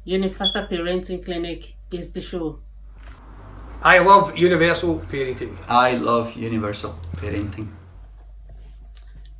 Universal Parenting Clinic is the show. I love universal parenting. I love universal parenting.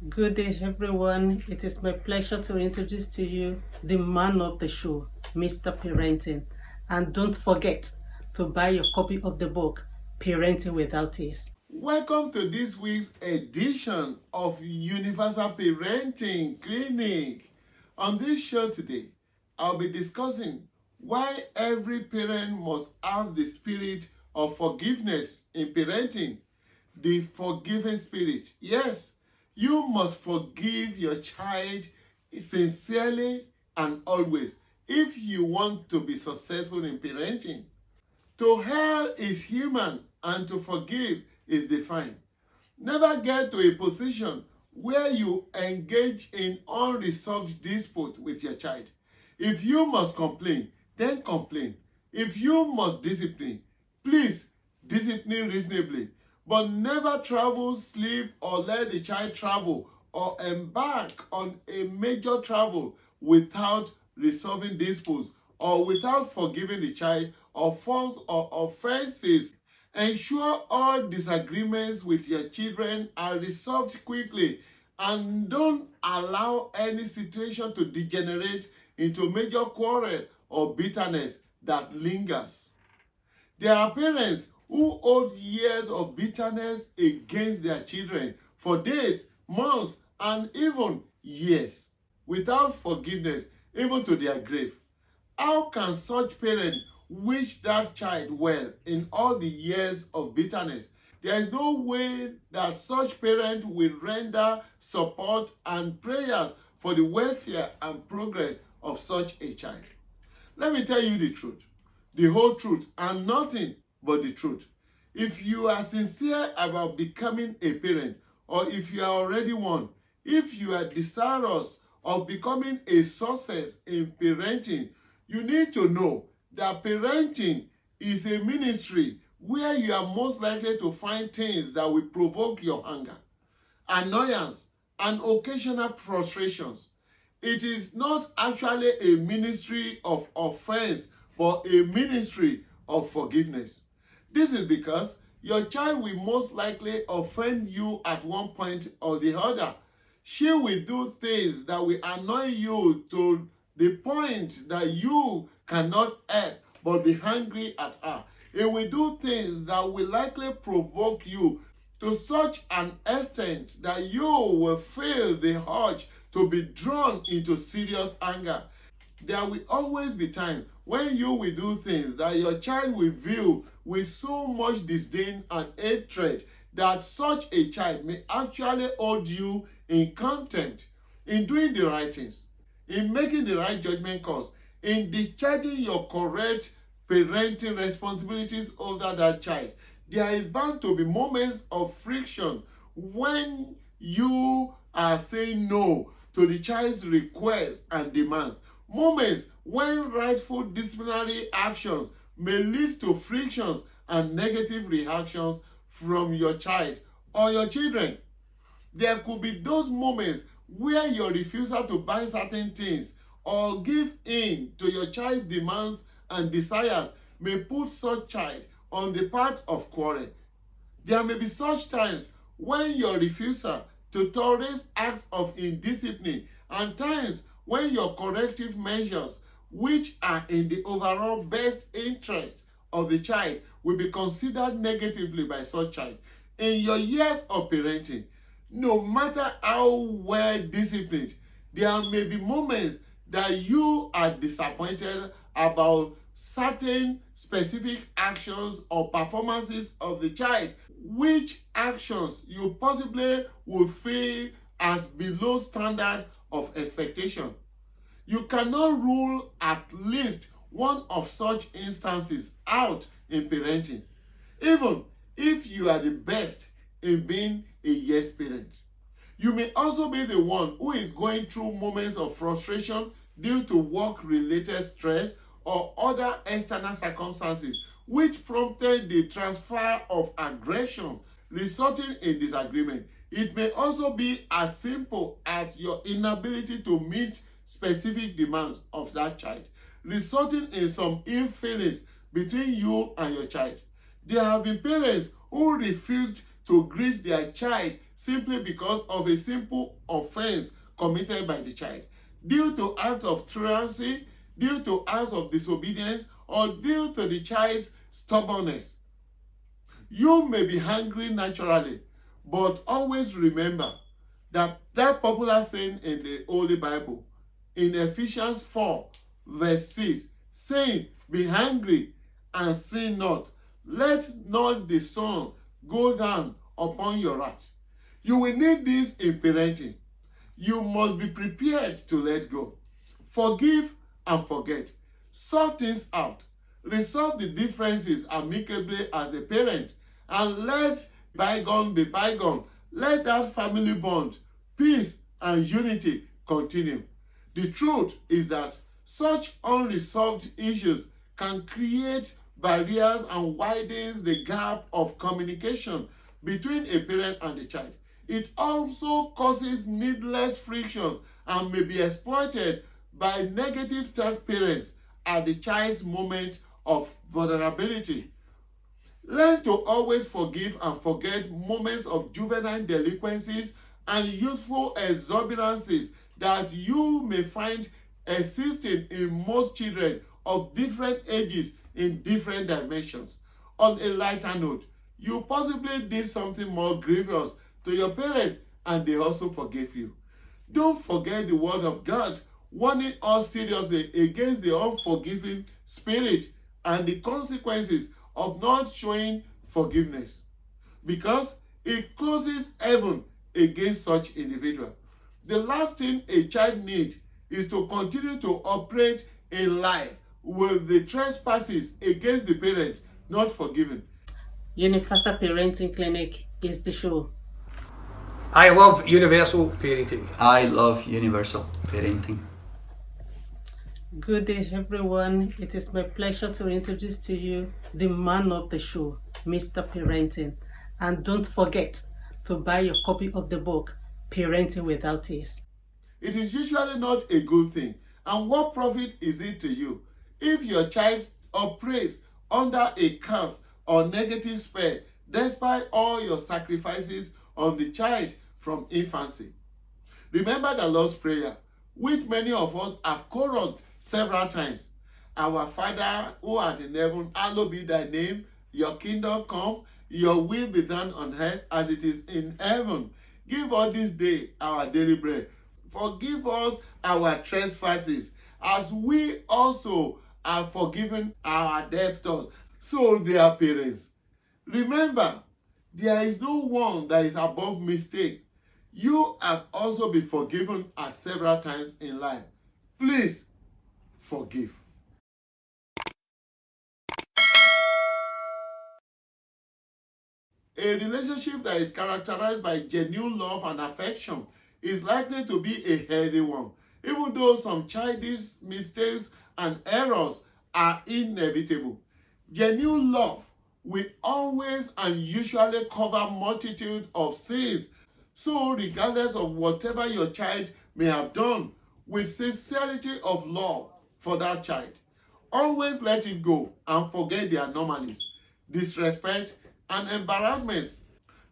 Good day, everyone. It is my pleasure to introduce to you the man of the show, Mr. Parenting. And don't forget to buy your copy of the book, Parenting Without Tears. Welcome to this week's edition of Universal Parenting Clinic. On this show today, I'll be discussing why every parent must have the spirit of forgiveness in parenting. The forgiving spirit. Yes, you must forgive your child sincerely and always if you want to be successful in parenting. To err is human and to forgive is divine. Never get to a position where you engage in unresolved dispute with your child. If you must complain, then complain. If you must discipline, please discipline reasonably. But never travel, sleep, or let the child travel or embark on a major travel without resolving disputes or without forgiving the child of faults or offenses. Ensure all disagreements with your children are resolved quickly and don't allow any situation to degenerate into major quarrel or bitterness that lingers. There are parents who hold years of bitterness against their children for days, months, and even years without forgiveness, even to their grave. How can such parent wish that child well in all the years of bitterness? There is no way that such parent will render support and prayers for the welfare and progress of such a child. Let me tell you the truth, the whole truth, and nothing but the truth. If you are sincere about becoming a parent, or if you are already one, if you are desirous of becoming a success in parenting, you need to know that parenting is a ministry where you are most likely to find things that will provoke your anger, annoyance, and occasional frustrations. It is not actually a ministry of offense, but a ministry of forgiveness. This is because your child will most likely offend you at one point or the other. She will do things that will annoy you to the point that you cannot help but be angry at her. It will do things that will likely provoke you to such an extent that you will feel the urge to be drawn into serious anger. There will always be time when you will do things that your child will view with so much disdain and hatred that such a child may actually hold you in contempt. In doing the right things, in making the right judgment calls, in discharging your correct parenting responsibilities over that child, there is bound to be moments of friction when you are saying no to the child's requests and demands. Moments when rightful disciplinary actions may lead to frictions and negative reactions from your child or your children. There could be those moments where your refusal to buy certain things or give in to your child's demands and desires may put such child on the path of quarrel. There may be such times when your refusal to tolerate acts of indiscipline and times when your corrective measures, which are in the overall best interest of the child, will be considered negatively by such child. In your years of parenting, no matter how well disciplined, there may be moments that you are disappointed about certain specific actions or performances of the child, which actions you possibly would feel as below standard of expectation. You cannot rule at least one of such instances out in parenting, even if you are the best in being a yes parent. You may also be the one who is going through moments of frustration due to work-related stress or other external circumstances which prompted the transfer of aggression resulting in disagreement. It may also be as simple as your inability to meet specific demands of that child. resulting in some ill feelings between you and your child. There have been parents who refused to greet their child simply because of a simple offense committed by the child, due to acts of truancy, due to acts of disobedience, or due to the child's stubbornness. You may be hungry naturally, but always remember that popular saying in the Holy Bible, in Ephesians 4, verse 6, saying, "Be hungry and sin not. Let not the sun go down upon your wrath." You will need this in parenting. You must be prepared to let go. Forgive and forget. Sort things out. Resolve the differences amicably as a parent, and let bygone be bygone. Let that family bond, peace, and unity continue. The truth is that such unresolved issues can create barriers and widens the gap of communication between a parent and the child. It also causes needless frictions and may be exploited by negative third parents at the child's moment of vulnerability. Learn to always forgive and forget moments of juvenile delinquencies and youthful exuberances that you may find existing in most children of different ages in different dimensions. On a lighter note, you possibly did something more grievous to your parent and they also forgave you. Don't forget the word of God warning us seriously against the unforgiving spirit and the consequences of not showing forgiveness, because it closes heaven against such individual. The last thing a child needs is to continue to operate in life with the trespasses against the parent not forgiven. Universal Parenting Clinic is the show. I love universal parenting. I love universal parenting. Good day, everyone. It is my pleasure to introduce to you the man of the show, Mr. Parenting. And don't forget to buy your copy of the book, Parenting Without Tears. It is usually not a good thing. And what profit is it to you if your child operates under a curse or negative spell despite all your sacrifices on the child from infancy? Remember the Lord's Prayer, which many of us have chorused several times. Our Father who art in heaven, hallowed be thy name. Your kingdom come, your will be done on earth as it is in heaven. Give us this day our daily bread. Forgive us our trespasses, as we also have forgiven our debtors. So, dear parents, remember, there is no one that is above mistake. You have also been forgiven at several times in life. Please forgive. A relationship that is characterized by genuine love and affection is likely to be a healthy one, even though some childish mistakes and errors are inevitable. Genuine love will always and usually cover multitude of sins. So, regardless of whatever your child may have done, with sincerity of love for that child, always let it go and forget the anomalies, disrespect, and embarrassments.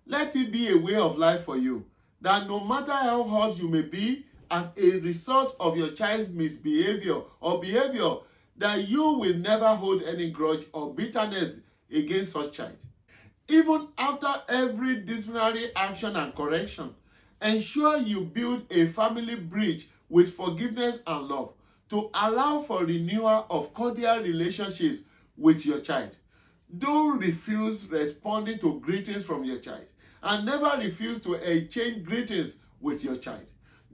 Let it be a way of life for you, that no matter how hurt you may be as a result of your child's misbehavior or behavior, that you will never hold any grudge or bitterness against such child. Even after every disciplinary action and correction, ensure you build a family bridge with forgiveness and love to allow for renewal of cordial relationships with your child. Don't refuse responding to greetings from your child, and never refuse to exchange greetings with your child.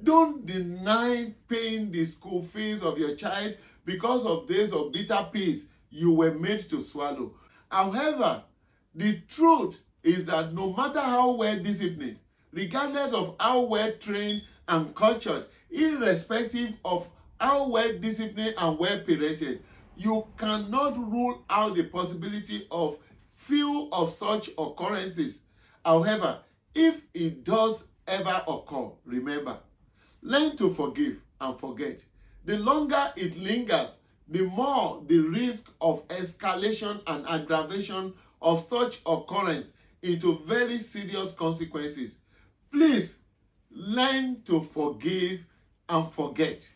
Don't deny paying the school fees of your child because of days of bitter peace you were made to swallow. However, the truth is that no matter how well disciplined, regardless of how well trained and cultured, irrespective of how well disciplined and well parented, you cannot rule out the possibility of few of such occurrences. However, if it does ever occur, remember, learn to forgive and forget. The longer it lingers, the more the risk of escalation and aggravation of such occurrence into very serious consequences. Please learn to forgive and forget.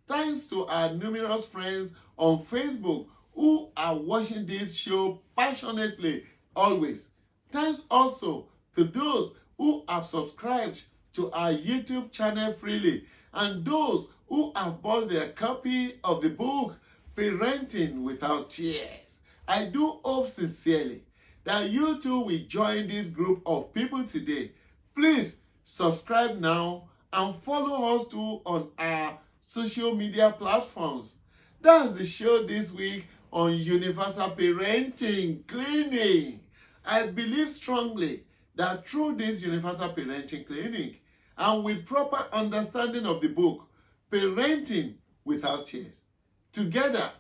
Thanks to our numerous friends on Facebook who are watching this show passionately always. Thanks also to those who have subscribed to our YouTube channel freely and those who have bought their copy of the book Parenting Without Tears. I do hope sincerely that you too will join this group of people today. Please subscribe now and follow us too on our social media platforms. That's the show this week on Universal Parenting Clinic. I believe strongly that through this Universal Parenting Clinic and with proper understanding of the book, Parenting Without Tears, together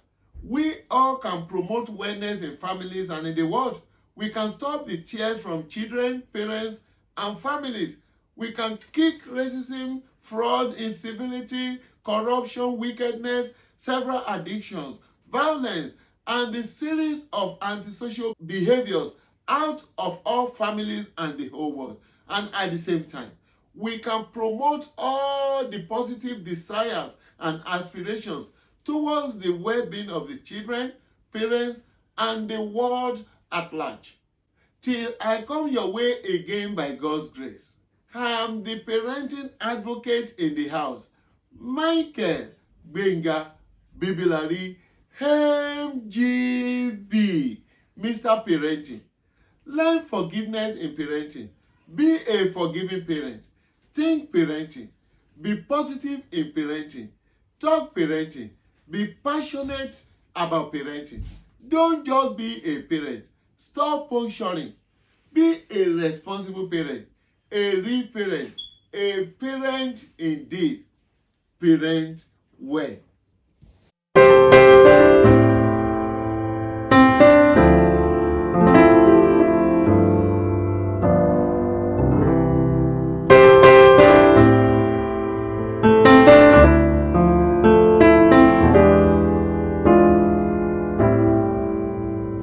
we all can promote wellness in families and in the world. We can stop the tears from children, parents, and families. We can kick racism, fraud, incivility, corruption, wickedness, several addictions, violence, and the series of antisocial behaviors out of all families and the whole world. And at the same time, we can promote all the positive desires and aspirations towards the well-being of the children, parents, and the world at large. Till I come your way again by God's grace, I am the parenting advocate in the house, Michael Benga Bibilari, MGB, Mr. Parenting. Learn forgiveness in parenting. Be a forgiving parent. Think parenting. Be positive in parenting. Talk parenting. Be passionate about parenting. Don't just be a parent. Stop puncturing. Be a responsible parent, a real parent, a parent indeed. Parent well.